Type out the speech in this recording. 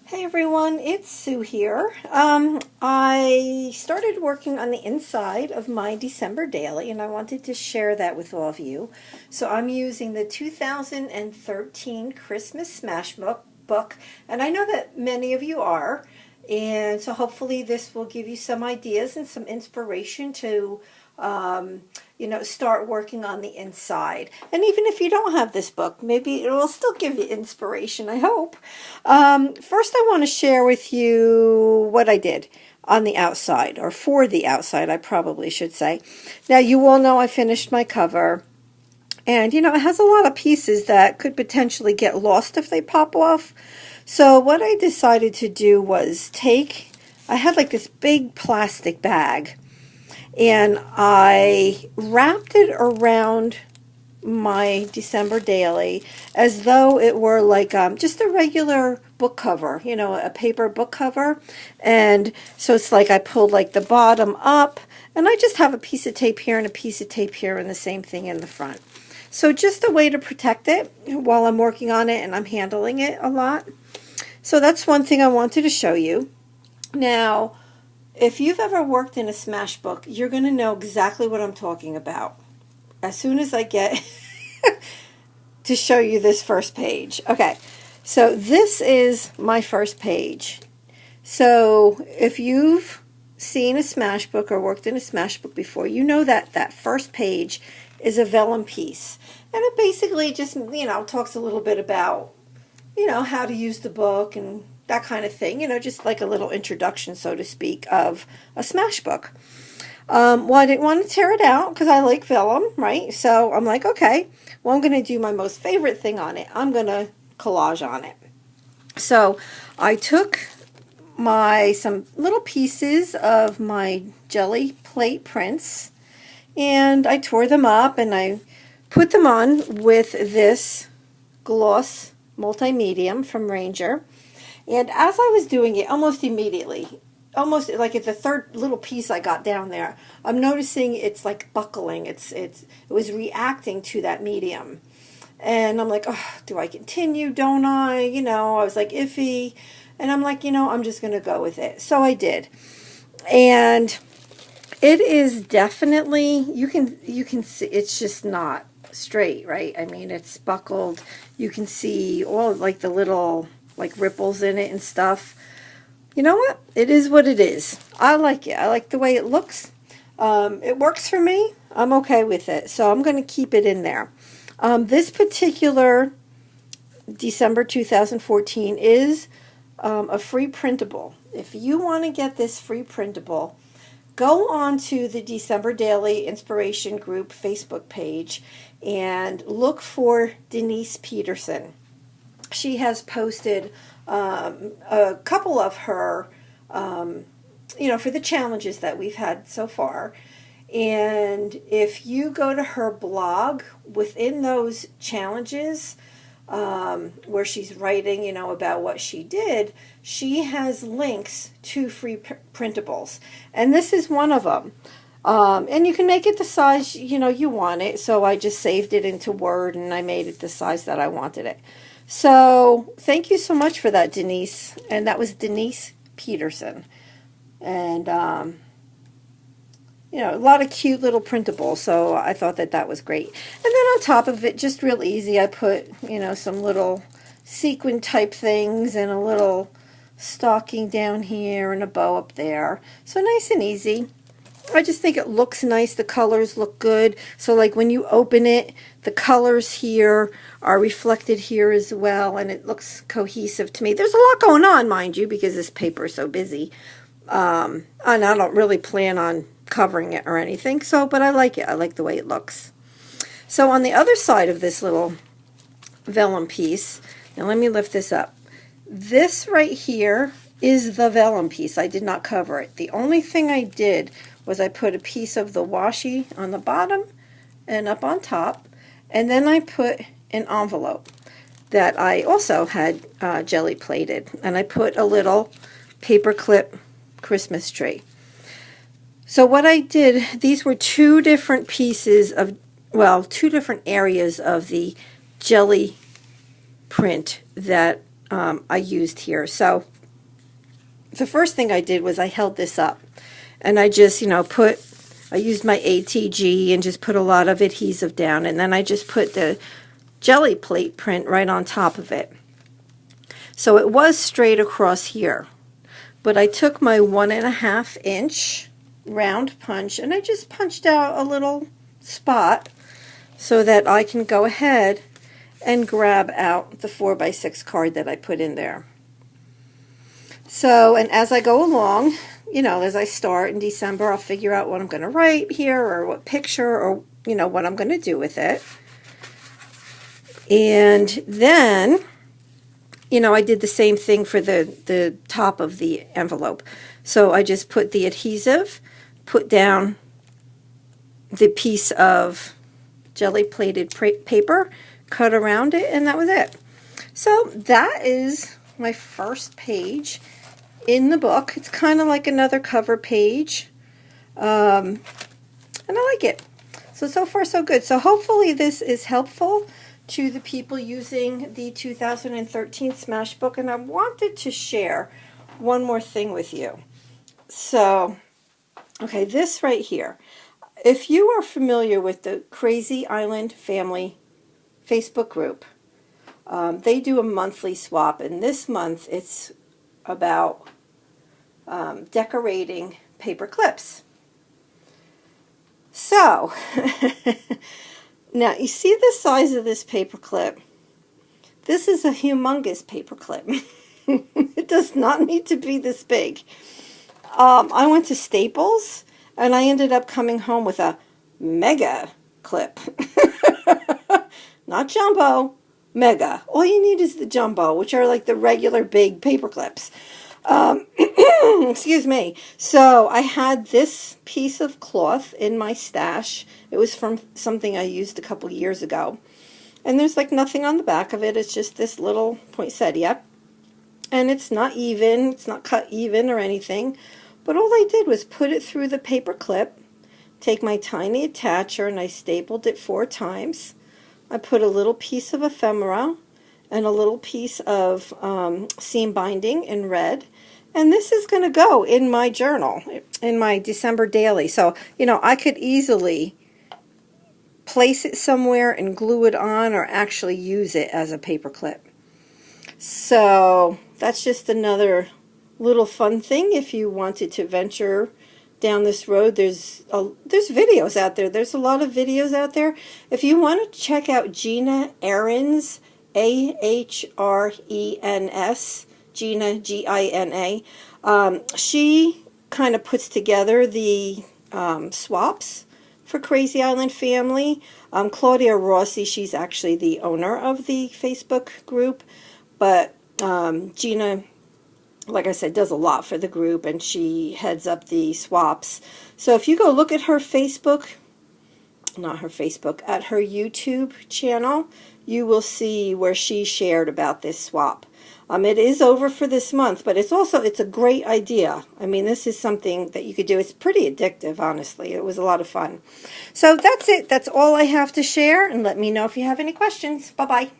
Hey everyone, it's Sue here. I started working on the inside of my December daily and I wanted to share that with all of you. So I'm using the 2013 Christmas Smash book, and I know that many of you are. And so hopefully this will give you some ideas and some inspiration to start working on the inside. And even if you don't have this book, maybe it will still give you inspiration, I hope. First, I want to share with you what I did on the outside, or for the outside, I probably should say. Now, you all know I finished my cover. And, it has a lot of pieces that could potentially get lost if they pop off. So what I decided to do was I had like this big plastic bag, and I wrapped it around my December daily as though it were like just a regular book cover, a paper book cover. And so it's like I pulled like the bottom up, and I just have a piece of tape here and a piece of tape here and the same thing in the front. So just a way to protect it while I'm working on it and I'm handling it a lot. So that's one thing I wanted to show you. Now, if you've ever worked in a Smash book, you're going to know exactly what I'm talking about as soon as I get to show you this first page. Okay, so this is my first page. So if you've seen a Smash book or worked in a Smash book before, you know that that first page is a vellum piece. And it basically just, talks a little bit about, how to use the book and that kind of thing, just like a little introduction, so to speak, of a Smash book. Well, I didn't want to tear it out because I like vellum, right? So I'm like, okay, well, I'm going to do my most favorite thing on it. I'm going to collage on it. So I took some little pieces of my jelly plate prints, and I tore them up and I put them on with this gloss multi-medium from Ranger. And as I was doing it, almost immediately, almost like at the third little piece I got down there, I'm noticing it's like buckling. It was reacting to that medium. And I'm like, oh, do I continue? Don't I? I was like iffy. And I'm like, I'm just going to go with it. So I did. And it is definitely, you can see, it's just not straight, right? I mean, it's buckled. You can see all like the little like ripples in it and stuff. You know what? It is what it is. I like it. I like the way it looks. It works for me. I'm okay with it. So I'm going to keep it in there. This particular December 2014 is a free printable. If you want to get this free printable, go on to the December Daily Inspiration Group Facebook page and look for Denise Peterson. She has posted a couple of her, for the challenges that we've had so far. And if you go to her blog, within those challenges, where she's writing, about what she did, she has links to free printables. And this is one of them. And you can make it the size, you want it. So I just saved it into Word and I made it the size that I wanted it. So thank you so much for that, Denise. And that was Denise Peterson. And, a lot of cute little printables. So I thought that was great. And then on top of it, just real easy, I put, some little sequin type things and a little stocking down here and a bow up there. So nice and easy. I just think it looks nice. The colors look good. So like when you open it, the colors here are reflected here as well, and it looks cohesive to me. There's a lot going on, mind you, because this paper is so busy. And I don't really plan on covering it or anything. So, but I like it. I like the way it looks. So on the other side of this little vellum piece, now let me lift this up. This right here is the vellum piece. I did not cover it. The only thing I did was I put a piece of the washi on the bottom and up on top, and then I put an envelope that I also had jelly plated, and I put a little paper clip Christmas tree. So what I did, these were two different pieces of, two different areas of the jelly print that I used here. So the first thing I did was I held this up, and I just, I used my ATG and just put a lot of adhesive down, and then I just put the jelly plate print right on top of it. So it was straight across here, but I took my 1.5 inch round punch and I just punched out a little spot so that I can go ahead and grab out the 4x6 card that I put in there. So, and as I go along, as I start in December, I'll figure out what I'm going to write here, or what picture, or, what I'm going to do with it. And then, I did the same thing for the top of the envelope. So I just put the adhesive, put down the piece of jelly plated paper, cut around it, and that was it. So that is my first page in the book. It's kind of like another cover page, and I like it. So far so good. So hopefully this is helpful to the people using the 2013 Smashbook, and I wanted to share one more thing with you. So, okay, this right here. If you are familiar with the Crazy Island Family Facebook group, they do a monthly swap, and this month it's about decorating paper clips. So, now you see the size of this paper clip. This is a humongous paper clip. It does not need to be this big. I went to Staples and I ended up coming home with a mega clip. Not jumbo, mega. All you need is the jumbo, which are like the regular big paper clips. Excuse me. So I had this piece of cloth in my stash. It was from something I used a couple years ago. And there's like nothing on the back of it. It's just this little poinsettia. And it's not even. It's not cut even or anything. But all I did was put it through the paper clip, take my tiny attacher, and I stapled it 4 times. I put a little piece of ephemera and a little piece of seam binding in red. And this is going to go in my journal, in my December daily. So, I could easily place it somewhere and glue it on, or actually use it as a paper clip. So that's just another little fun thing if you wanted to venture down this road. There's videos out there. There's a lot of videos out there. If you want to check out Gina Ahrens, Ahrens, Gina, Gina, she kind of puts together the swaps for Crazy Island Family. Claudia Rossi, she's actually the owner of the Facebook group, but Gina, like I said, does a lot for the group, and she heads up the swaps. So if you go look at her Facebook, not her Facebook, at her YouTube channel, you will see where she shared about this swap. It is over for this month, but it's a great idea. I mean, this is something that you could do. It's pretty addictive, honestly. It was a lot of fun. So that's it. That's all I have to share, and let me know if you have any questions. Bye-bye.